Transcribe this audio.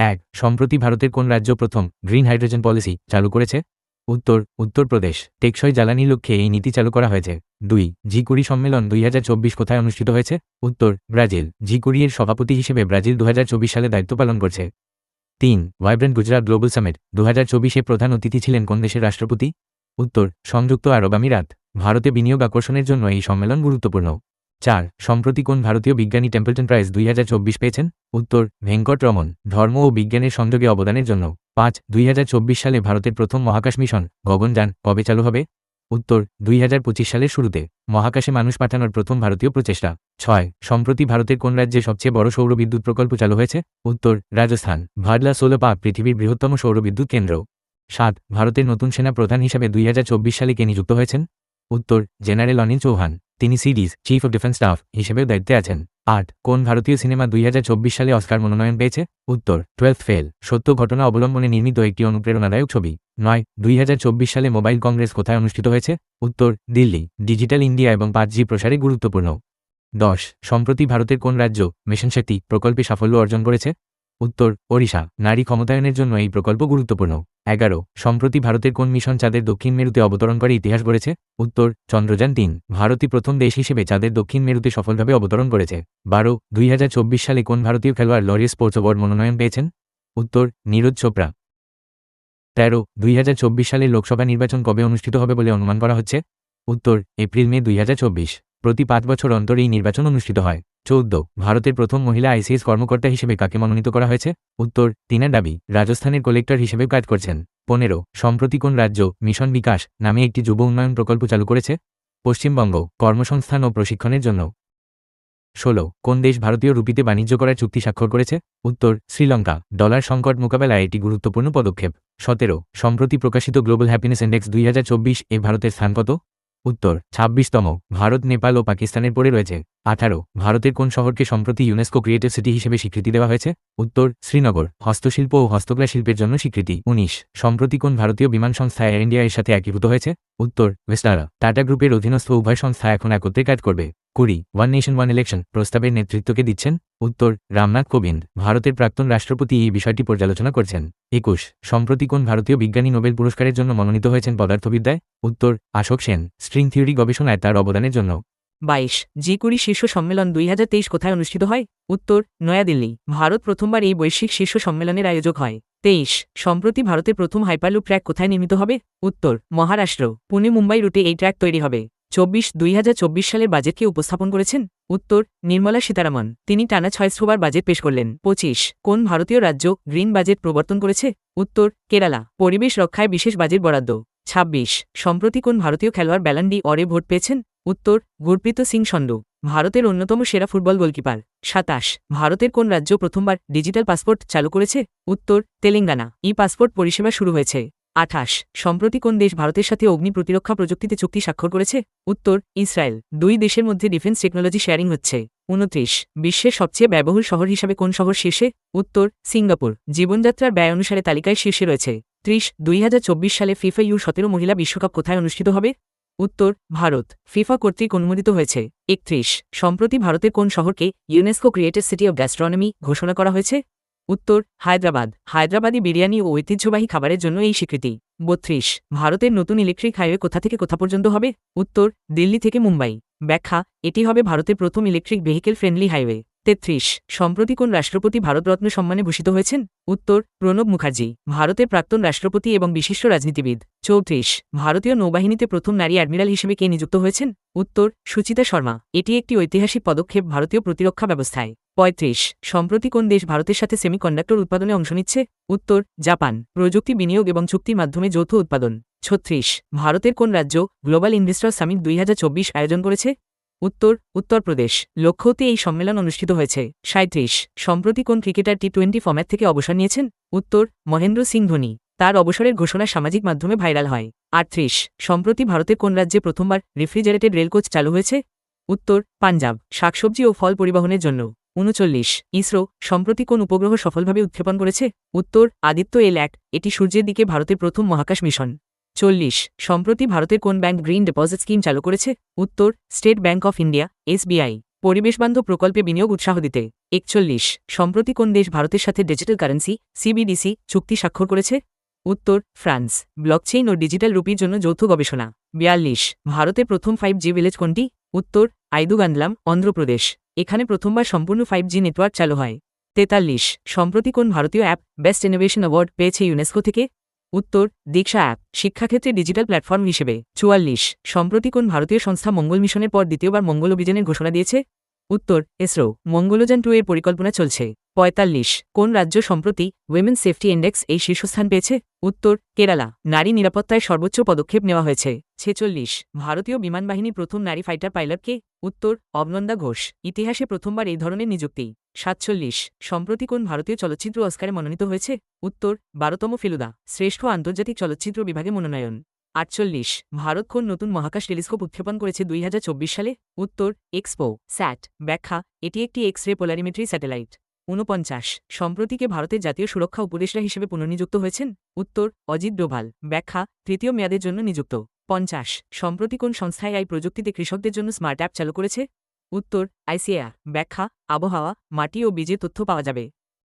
এক সম্প্রতি ভারতের কোন রাজ্য প্রথম গ্রিন হাইড্রোজেন পলিসি চালু করেছে? উত্তর উত্তরপ্রদেশ। টেকসই জ্বালানির লক্ষ্যে এই নীতি চালু করা হয়েছে। ২ জি20 সম্মেলন ২০২৪ কোথায় অনুষ্ঠিত হয়েছে? উত্তর ব্রাজিল। জি20 এর সভাপতি হিসেবে ব্রাজিল ২০২৪ সালে দায়িত্ব পালন করছে। ৩ ভাইব্রেন্ট গুজরাট গ্লোবাল সামিট ২০২৪-এ প্রধান অতিথি ছিলেন কোন দেশের রাষ্ট্রপতি? উত্তর সংযুক্ত আরব আমিরাত। ভারতে বিনিয়োগ আকর্ষণের জন্য এই সম্মেলন গুরুত্বপূর্ণ। ৪ সম্প্রতি কোন ভারতীয় বিজ্ঞানী টেম্পলটন প্রাইজ ২০২৪ পেয়েছেন? উত্তর ভেঙ্কট রমন। ধর্ম ও বিজ্ঞানের সংযোগে অবদানের জন্য। ৫ ২০২৪ সালে ভারতের প্রথম মহাকাশ মিশন গগনযান কবে চালু হবে? উত্তর ২০২৫ সালের শুরুতে। মহাকাশে মানুষ পাঠানোর প্রথম ভারতীয় প্রচেষ্টা। ৬ সম্প্রতি ভারতের কোন রাজ্যে সবচেয়ে বড় সৌর বিদ্যুৎ প্রকল্প চালু হয়েছে? উত্তর রাজস্থান। ভাডলা সোলার পার্ক পৃথিবীর বৃহত্তম সৌর বিদ্যুৎ কেন্দ্র। ৭ ভারতের নতুন সেনা প্রধান হিসাবে ২০২৪ সালে কে নিযুক্ত হয়েছেন? উত্তর জেনারেল অনিল চৌহান। তিনি সিডিস চিফ অফ ডিফেন্স স্টাফ হিসেবেও দায়িত্বে আছেন। ৮ কোন ভারতীয় সিনেমা ২০২৪ সালে অস্কার মনোনয়ন পেয়েছে? উত্তর 12th ফেল। সত্য ঘটনা অবলম্বনে নির্মিত একটি অনুপ্রেরণাদায়ক ছবি। ৯ ২০২৪ সালে মোবাইল কংগ্রেস কোথায় অনুষ্ঠিত হয়েছে? উত্তর দিল্লি। ডিজিটাল ইন্ডিয়া এবং 5G প্রসারে গুরুত্বপূর্ণ। ১০ সম্প্রতি ভারতের কোন রাজ্য মিশন শক্তি প্রকল্পে সাফল্য অর্জন করেছে? উত্তর ওড়িশা। নারী ক্ষমতায়নের জন্য এই প্রকল্প গুরুত্বপূর্ণ। ১১ সম্প্রতি ভারতের কোন মিশন চাঁদের দক্ষিণ মেরুতে অবতরণ করে ইতিহাস গড়েছে? উত্তর চন্দ্রযান-৩। ভারতই প্রথম দেশ হিসেবে চাঁদের দক্ষিণ মেরুতে সফলভাবে অবতরণ করেছে। ১২ ২০২৪ সালে কোন ভারতীয় খেলোয়াড় লরিয়া স্পোর্টস অ্যাওয়ার্ড মনোনয়ন পেয়েছেন? উত্তর নীরজ চোপড়া। ১৩ ২০২৪ সালে লোকসভা নির্বাচন কবে অনুষ্ঠিত হবে বলে অনুমান করা হচ্ছে? উত্তর এপ্রিল-মে ২০২৪। প্রতি ৫ বছর অন্তর এই নির্বাচন অনুষ্ঠিত হয়। ১৪ ভারতের প্রথম মহিলা আইসিএস কর্মকর্তা হিসেবে কাকে মনোনীত করা হয়েছে? উত্তর টিনা ডাবি। রাজস্থানের কালেক্টর হিসেবেও কাজ করছেন। ১৫ সম্প্রতি কোন রাজ্য মিশন বিকাশ নামে একটি যুব উন্নয়ন প্রকল্প চালু করেছে? পশ্চিমবঙ্গ। কর্মসংস্থান ও প্রশিক্ষণের জন্য। ১৬ কোন দেশ ভারতীয় রুপিতে বাণিজ্য করার চুক্তি স্বাক্ষর করেছে? উত্তর শ্রীলঙ্কা। ডলার সংকট মোকাবেলায় এটি গুরুত্বপূর্ণ পদক্ষেপ। ১৭ সম্প্রতি প্রকাশিত গ্লোবাল হ্যাপিনেস ইন্ডেক্স ২০২৪ এ ভারতের স্থান কত? উত্তর ২৬তম। ভারত নেপাল ও পাকিস্তানের পরে রয়েছে। ১৮ ভারতের কোন শহরকে সম্প্রতি ইউনেস্কো ক্রিয়েটিভ সিটি হিসেবে স্বীকৃতি দেওয়া হয়েছে? উত্তর শ্রীনগর। হস্তশিল্প ও হস্তকলা শিল্পের জন্য স্বীকৃতি। ১৯ সম্প্রতি কোন ভারতীয় বিমান সংস্থা এয়ার ইন্ডিয়া এর সাথে একীভূত হয়েছে? উত্তর ভেস্টারা। টাটা গ্রুপের অধীনস্থ উভয় সংস্থা এখন একত্রে কাজ করবে। ২০ ওয়ান নেশন ওয়ান ইলেকশন প্রস্তাবের নেতৃত্বকে দিচ্ছেন? উত্তর রামনাথ কোবিন্দ। ভারতের প্রাক্তন রাষ্ট্রপতি এই বিষয়টি পর্যালোচনা করছেন। ২১ সম্প্রতি কোন ভারতীয় বিজ্ঞানী নোবেল পুরস্কারের জন্য মনোনীত হয়েছেন পদার্থবিদ্যায়? উত্তর অশোক সেন। স্ট্রিং থিওরি গবেষণায় তার অবদানের জন্য। ২২ জি20 শীর্ষ সম্মেলন ২০২৩ কোথায় অনুষ্ঠিত হয়? উত্তর নয়াদিল্লি। ভারত প্রথমবার এই বৈশ্বিক শীর্ষ সম্মেলনের আয়োজক হয়। ২৩ সম্প্রতি ভারতের প্রথম হাইপারলুপ ট্র্যাক কোথায় নির্মিত হবে? উত্তর মহারাষ্ট্র। পুনে মুম্বাই রুটে এই ট্র্যাক তৈরি হবে। ২৪ ২০২৪ সালের বাজেটকে উপস্থাপন করেছেন? উত্তর নির্মলা সীতারামন। তিনি টানা ৬বার বাজেট পেশ করলেন। ২৫ কোন ভারতীয় রাজ্য গ্রিন বাজেট প্রবর্তন করেছে? উত্তর কেরালা। পরিবেশ রক্ষায় বিশেষ বাজেট বরাদ্দ। ২৬ সম্প্রতি কোন ভারতীয় খেলোয়াড় ব্যালন ডি অরে ভোট পেয়েছেন? উত্তর গুরপ্রীত সিং সন্ধু। ভারতের অন্যতম সেরা ফুটবল গোলকিপার। ২৭ ভারতের কোন রাজ্য প্রথমবার ডিজিটাল পাসপোর্ট চালু করেছে? উত্তর তেলেঙ্গানা। ই পাসপোর্ট পরিষেবা শুরু হয়েছে। ২৮ সম্প্রতি কোন দেশ ভারতের সাথে অগ্নি প্রতিরক্ষা প্রযুক্তিতে চুক্তি স্বাক্ষর করেছে? উত্তর ইসরায়েল। দুই দেশের মধ্যে ডিফেন্স টেকনোলজি শেয়ারিং হচ্ছে। ২৯ বিশ্বের সবচেয়ে ব্যয়বহুল শহর হিসাবে কোন শহর শীর্ষে? উত্তর সিঙ্গাপুর। জীবনযাত্রার ব্যয় অনুসারে তালিকায় শীর্ষে রয়েছে। ৩০ ২০২৪ সালে ফিফা U17 মহিলা বিশ্বকাপ কোথায় অনুষ্ঠিত হবে? উত্তর ভারত। ফিফা কর্তৃক অনুমোদিত হয়েছে। ৩১ সম্প্রতি ভারতের কোন শহরকে UNESCO creative city of gastronomy ঘোষণা করা হয়েছে? উত্তর হায়দ্রাবাদ। হায়দ্রাবাদি বিরিয়ানি ও ঐতিহ্যবাহী খাবারের জন্য এই স্বীকৃতি। ৩২ ভারতের নতুন ইলেকট্রিক হাইওয়ে কোথা থেকে কোথা পর্যন্ত হবে? উত্তর দিল্লি থেকে মুম্বাই। ব্যাখ্যা এটি হবে ভারতের প্রথম ইলেকট্রিক ভেহিকেল ফ্রেন্ডলি হাইওয়ে। ৩৩ সম্প্রতি কোন রাষ্ট্রপতি ভারতরত্ন সম্মানে ভূষিত হয়েছেন? উত্তর প্রণব মুখার্জি। ভারতের প্রাক্তন রাষ্ট্রপতি এবং বিশিষ্ট রাজনীতিবিদ। ৩৪ ভারতীয় নৌবাহিনীতে প্রথম নারী অ্যাডমিরাল হিসেবে কে নিযুক্ত হয়েছেন? উত্তর সুচিতা শর্মা। এটি একটি ঐতিহাসিক পদক্ষেপ ভারতীয় প্রতিরক্ষা ব্যবস্থায়। ৩৫ সম্প্রতি কোন দেশ ভারতের সাথে সেমিকন্ডাক্টর উৎপাদনে অংশ নিচ্ছে? উত্তর জাপান। প্রযুক্তি বিনিয়োগ এবং চুক্তির মাধ্যমে যৌথ উৎপাদন। ৩৬ ভারতের কোন রাজ্য গ্লোবাল ইনভেস্টর সামিট ২০২৪ আয়োজন করেছে? উত্তর উত্তরপ্রদেশ। লক্ষ্ণৌতে এই সম্মেলন অনুষ্ঠিত হয়েছে। ৩৭ সম্প্রতি কোন ক্রিকেটার টি20 ফরম্যাট থেকে অবসর নিয়েছেন? উত্তর মহেন্দ্র সিং ধোনি। তার অবসরের ঘোষণা সামাজিক মাধ্যমে ভাইরাল হয়। ৩৮ সম্প্রতি ভারতের কোন রাজ্যে প্রথমবার রেফ্রিজারেটেড রেলকোচ চালু হয়েছে? উত্তর পাঞ্জাব। শাকসবজি ও ফল পরিবহনের জন্য। ৩৯ ইসরো সম্প্রতি কোন উপগ্রহ সফলভাবে উৎক্ষেপণ করেছে? উত্তর আদিত্য এল1। এটি সূর্যের দিকে ভারতের প্রথম মহাকাশ মিশন। ৪০ সম্প্রতি ভারতের কোন ব্যাংক গ্রিন ডিপোজিট স্কিম চালু করেছে? উত্তর state bank of India SBI। পরিবেশবান্ধব প্রকল্পে বিনিয়োগ উৎসাহ দিতে। 41 সম্প্রতি কোন দেশ ভারতের সাথে ডিজিটাল কারেন্সি সিবিডিসি চুক্তি স্বাক্ষর করেছে? উত্তর ফ্রান্স। ব্লকচেইন ও ডিজিটাল রুপির জন্য যৌথ গবেষণা। 42 ভারতে প্রথম 5G ভিলেজ কোনটি? উত্তর আইদুগান্ডলাম, অন্ধ্রপ্রদেশ। এখানে প্রথমবার সম্পূর্ণ 5G নেটওয়ার্ক চালু হয়। 43 সম্প্রতি কোন ভারতীয় অ্যাপ বেস্ট ইনোভেশন অ্যাওয়ার্ড পেয়েছে ইউনেস্কো থেকে? উত্তর দীক্ষা অ্যাপ, শিক্ষাক্ষেত্রে ডিজিটাল প্ল্যাটফর্ম হিসেবে। 44 সম্প্রতি কোন ভারতীয় সংস্থা মঙ্গল মিশনের পর দ্বিতীয়বার মঙ্গল অভিযানের ঘোষণা দিয়েছে? উত্তর ইসরো। মঙ্গলযান 2 এর পরিকল্পনা চলছে। 45 কোন রাজ্য সম্প্রতি উইমেন সেফটি ইন্ডেক্স এই শীর্ষস্থান পেয়েছে? উত্তর কেরালা। নারী নিরাপত্তায় সর্বোচ্চ পদক্ষেপ নেওয়া হয়েছে। 46 ভারতীয় বিমানবাহিনীর প্রথম নারী ফাইটার পাইলট কে? উত্তর অবনন্দা ঘোষ। ইতিহাসে প্রথমবার এই ধরনের নিযুক্তি। 47 সম্প্রতি কোন ভারতীয় চলচ্চিত্র অস্কারে মনোনীত হয়েছে? উত্তর 12তম ফেলুদা, শ্রেষ্ঠ আন্তর্জাতিক চলচ্চিত্র বিভাগে মনোনয়ন। 48 ভারত কোন নতুন মহাকাশ টেলিস্কোপ উৎক্ষেপণ করেছে 2024 সালে? উত্তর এক্সপো স্যাট। ব্যাখ্যা এটি একটি এক্স রে পোলারিমেট্রি স্যাটেলাইট। 49 সম্প্রতি কে ভারতের জাতীয় সুরক্ষা উপদেষ্টা হিসেবে পুনর্নিযুক্ত হয়েছেন? উত্তর অজিত ডোভাল। ব্যাখ্যা তৃতীয় মেয়াদের জন্য নিযুক্ত। 50 সম্প্রতি কোন সংস্থায় এই প্রযুক্তিতে কৃষকদের জন্য স্মার্ট অ্যাপ চালু করেছে? উত্তর আইসিএআর। ব্যাখ্যা আবহাওয়া, মাটি ও বীজের তথ্য পাওয়া যাবে।